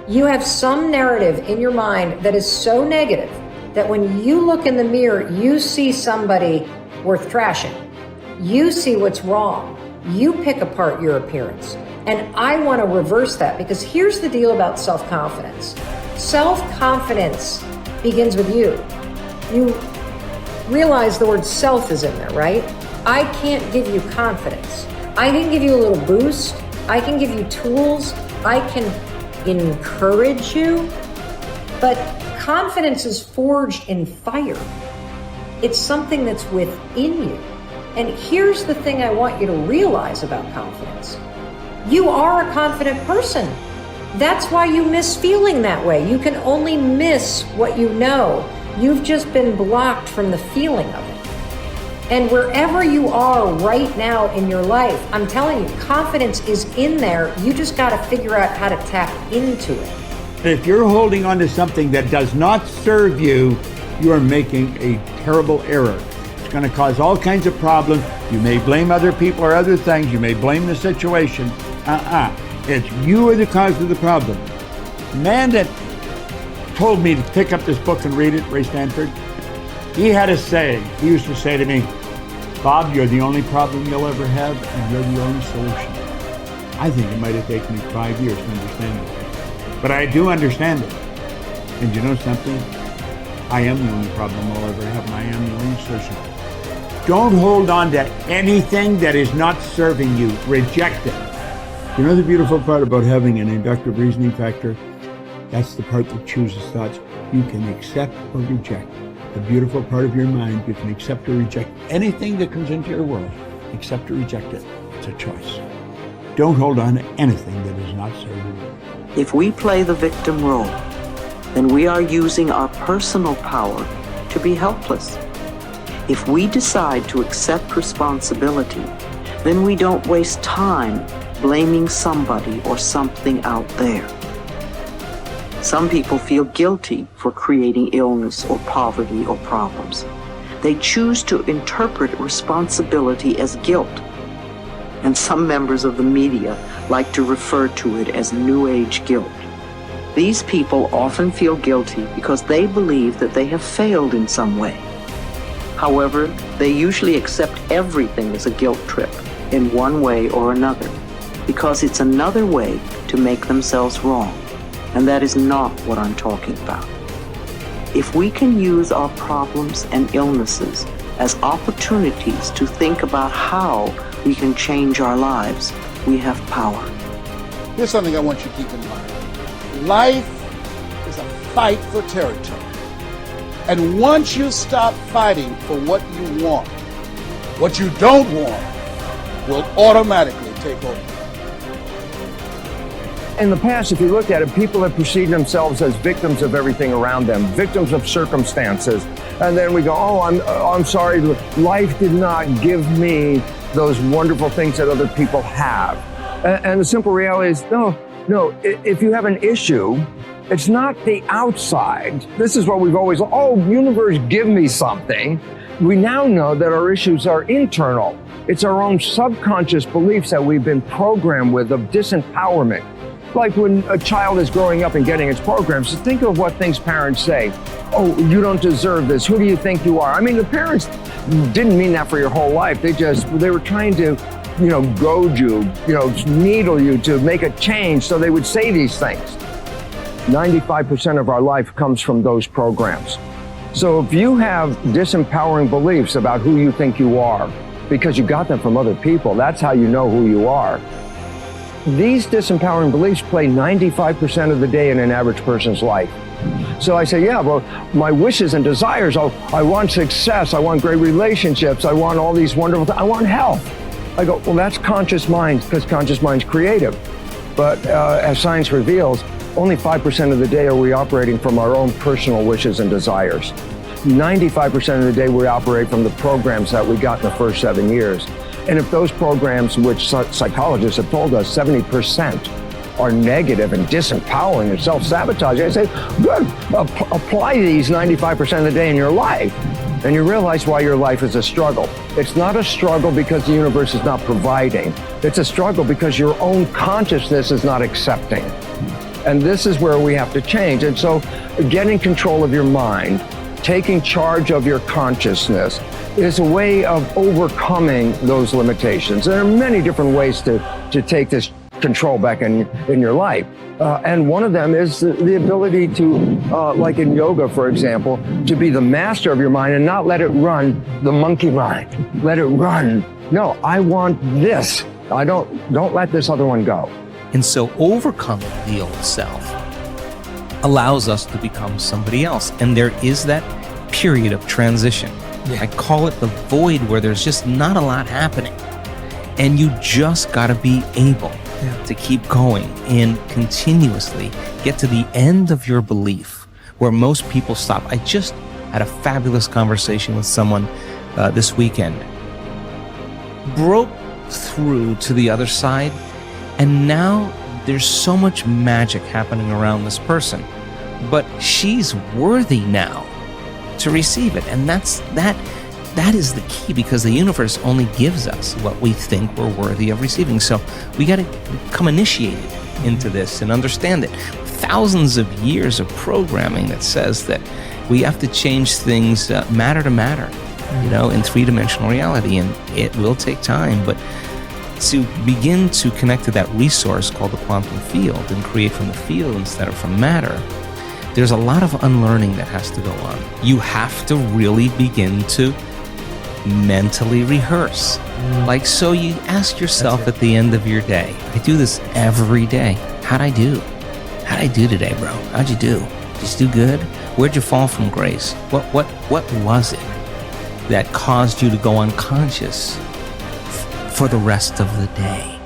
You have some narrative in your mind that is so negative that when you look in the mirror, you see somebody worth trashing. You see what's wrong. You pick apart your appearance. And I want to reverse that, because here's the deal about self-confidence. Self-confidence begins with you. You realize the word self is in there, right? I can't give you confidence. I can give you a little boost. I can give you tools. I can encourage you. But confidence is forged in fire. It's something that's within you. And here's the thing I want you to realize about confidence. You are a confident person. That's why you miss feeling that way. You can only miss what you know. You've just been blocked from the feeling of it. And wherever you are right now in your life, I'm telling you, confidence is in there. You just got to figure out how to tap into it. If you're holding on to something that does not serve you, you are making a terrible error. It's going to cause all kinds of problems. You may blame other people or other things. You may blame the situation. It's you are the cause of the problem. The man that told me to pick up this book and read it, Ray Stanford, he had a saying. He used to say to me, Bob, you're the only problem you'll ever have, and you're the only solution. I think it might have taken me 5 years to understand it. But I do understand it. And you know something? I am the only problem I'll ever have, and I am the only solution. Don't hold on to anything that is not serving you. Reject it. You know the beautiful part about having an inductive reasoning factor? That's the part that chooses thoughts. You can accept or reject. The beautiful part of your mind, you can accept or reject anything that comes into your world. Accept or reject it. It's a choice. Don't hold on to anything that is not serving you. If we play the victim role, then we are using our personal power to be helpless. If we decide to accept responsibility, then we don't waste time blaming somebody or something out there. Some people feel guilty for creating illness or poverty or problems. They choose to interpret responsibility as guilt. And some members of the media like to refer to it as New Age guilt. These people often feel guilty because they believe that they have failed in some way. However, they usually accept everything as a guilt trip in one way or another, because it's another way to make themselves wrong. And that is not what I'm talking about. If we can use our problems and illnesses as opportunities to think about how we can change our lives, we have power. Here's something I want you to keep in mind. Life is a fight for territory. And once you stop fighting for what you want, what you don't want will automatically take over. In the past, if you look at it, people have perceived themselves as victims of everything around them, victims of circumstances. And then we go, I'm sorry, life did not give me those wonderful things that other people have. And the simple reality is, no, if you have an issue, it's not the outside. This is what we've always, universe, give me something. We now know that our issues are internal. It's our own subconscious beliefs that we've been programmed with of disempowerment. Like when a child is growing up and getting its programs, so think of what things parents say. Oh, you don't deserve this. Who do you think you are? I mean, the parents didn't mean that for your whole life. They were trying to, goad you, needle you to make a change. So they would say these things. 95% of our life comes from those programs. So if you have disempowering beliefs about who you think you are, because you got them from other people, that's how you know who you are. These disempowering beliefs play 95% of the day in an average person's life. So I say, my wishes and desires, I want success, I want great relationships, I want all these wonderful things, I want health. I go, that's conscious mind, because conscious mind's creative. But as science reveals, only 5% of the day are we operating from our own personal wishes and desires. 95% of the day we operate from the programs that we got in the first 7 years. And if those programs, which psychologists have told us 70% are negative and disempowering and self-sabotaging, I say, good, apply these 95% of the day in your life. And you realize why your life is a struggle. It's not a struggle because the universe is not providing. It's a struggle because your own consciousness is not accepting. And this is where we have to change. And so getting control of your mind, taking charge of your consciousness is a way of overcoming those limitations. There are many different ways to take this control back in your life. And one of them is the ability to, like in yoga, for example, to be the master of your mind and not let it run the monkey mind. Let it run. No, I want this. Don't let this other one go. And so overcoming the old self allows us to become somebody else. And there is that period of transition. Yeah. I call it the void, where there's just not a lot happening. And you just got to be able to keep going and continuously get to the end of your belief, where most people stop. I just had a fabulous conversation with someone this weekend. Broke through to the other side, and now there's so much magic happening around this person, but she's worthy now to receive it. And that is the key, because the universe only gives us what we think we're worthy of receiving. So we got to become initiated into this and understand it. Thousands of years of programming that says that we have to change things matter to matter, in three-dimensional reality, and it will take time. But to begin to connect to that resource called the quantum field and create from the field instead of from matter, there's a lot of unlearning that has to go on. You have to really begin to mentally rehearse. So you ask yourself at the end of your day, I do this every day. How'd I do? How'd I do today, bro? How'd you do? Did you do good? Where'd you fall from grace? What was it that caused you to go unconscious for the rest of the day?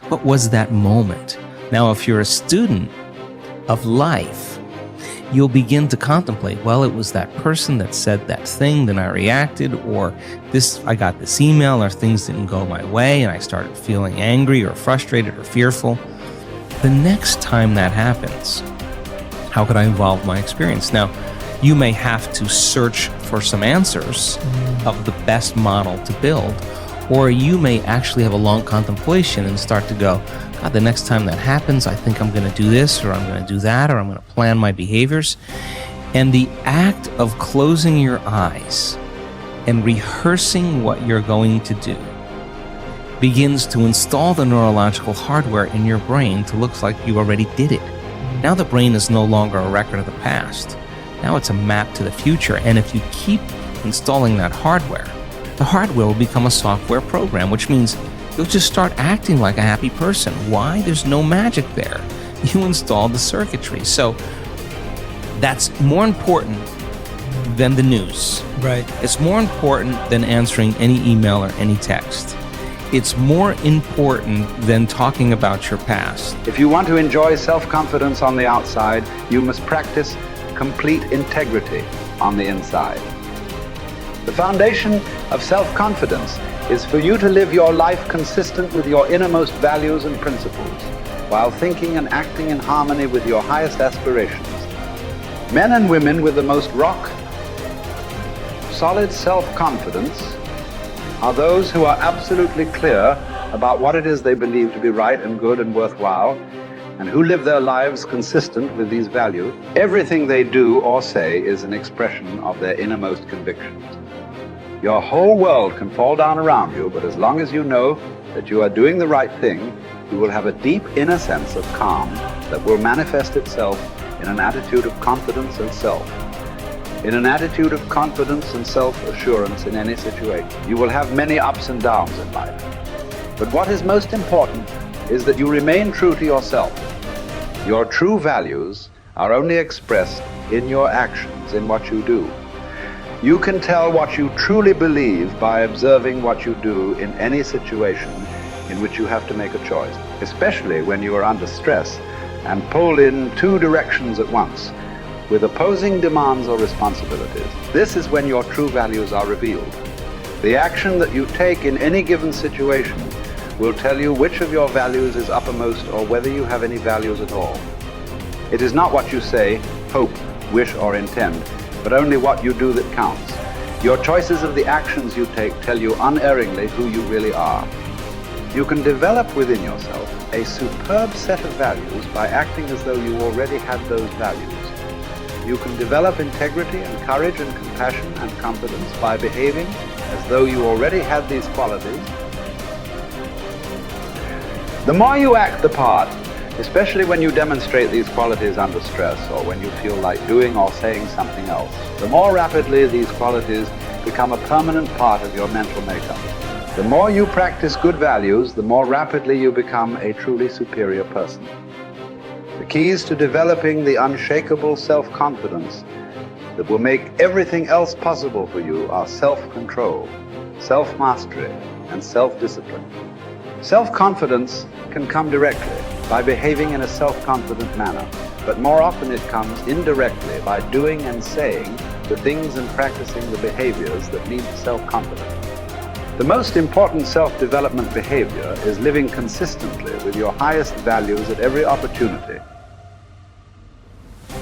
What was that moment? Now, if you're a student of life, you'll begin to contemplate, well, it was that person that said that thing, then I reacted, or I got this email, or things didn't go my way, and I started feeling angry or frustrated or fearful. The next time that happens, how could I evolve my experience? Now, you may have to search for some answers of the best model to build, or you may actually have a long contemplation and start to go, God, the next time that happens, I think I'm going to do this, or I'm going to do that, or I'm going to plan my behaviors. And the act of closing your eyes and rehearsing what you're going to do begins to install the neurological hardware in your brain to look like you already did it. Now the brain is no longer a record of the past. Now it's a map to the future. And if you keep installing that hardware, the hardware will become a software program, which means you'll just start acting like a happy person. Why? There's no magic there. You installed the circuitry. So that's more important than the news. Right. It's more important than answering any email or any text. It's more important than talking about your past. If you want to enjoy self-confidence on the outside, you must practice complete integrity on the inside. The foundation of self-confidence is for you to live your life consistent with your innermost values and principles, while thinking and acting in harmony with your highest aspirations. Men and women with the most solid self-confidence are those who are absolutely clear about what it is they believe to be right and good and worthwhile, and who live their lives consistent with these values. Everything they do or say is an expression of their innermost convictions. Your whole world can fall down around you, but as long as you know that you are doing the right thing, you will have a deep inner sense of calm that will manifest itself in an attitude of confidence and self. In an attitude of confidence and self-assurance in any situation. You will have many ups and downs in life. But what is most important is that you remain true to yourself. Your true values are only expressed in your actions, in what you do. You can tell what you truly believe by observing what you do in any situation in which you have to make a choice, especially when you are under stress and pulled in two directions at once, with opposing demands or responsibilities. This is when your true values are revealed. The action that you take in any given situation will tell you which of your values is uppermost or whether you have any values at all. It is not what you say, hope, wish, or intend, but only what you do that counts. Your choices of the actions you take tell you unerringly who you really are. You can develop within yourself a superb set of values by acting as though you already had those values. You can develop integrity and courage and compassion and confidence by behaving as though you already had these qualities. The more you act the part, especially when you demonstrate these qualities under stress or when you feel like doing or saying something else, the more rapidly these qualities become a permanent part of your mental makeup. The more you practice good values, the more rapidly you become a truly superior person. The keys to developing the unshakable self-confidence that will make everything else possible for you are self-control, self-mastery, and self-discipline. Self-confidence can come directly by behaving in a self-confident manner, but more often it comes indirectly by doing and saying the things and practicing the behaviors that lead to self-confidence. The most important self-development behavior is living consistently with your highest values at every opportunity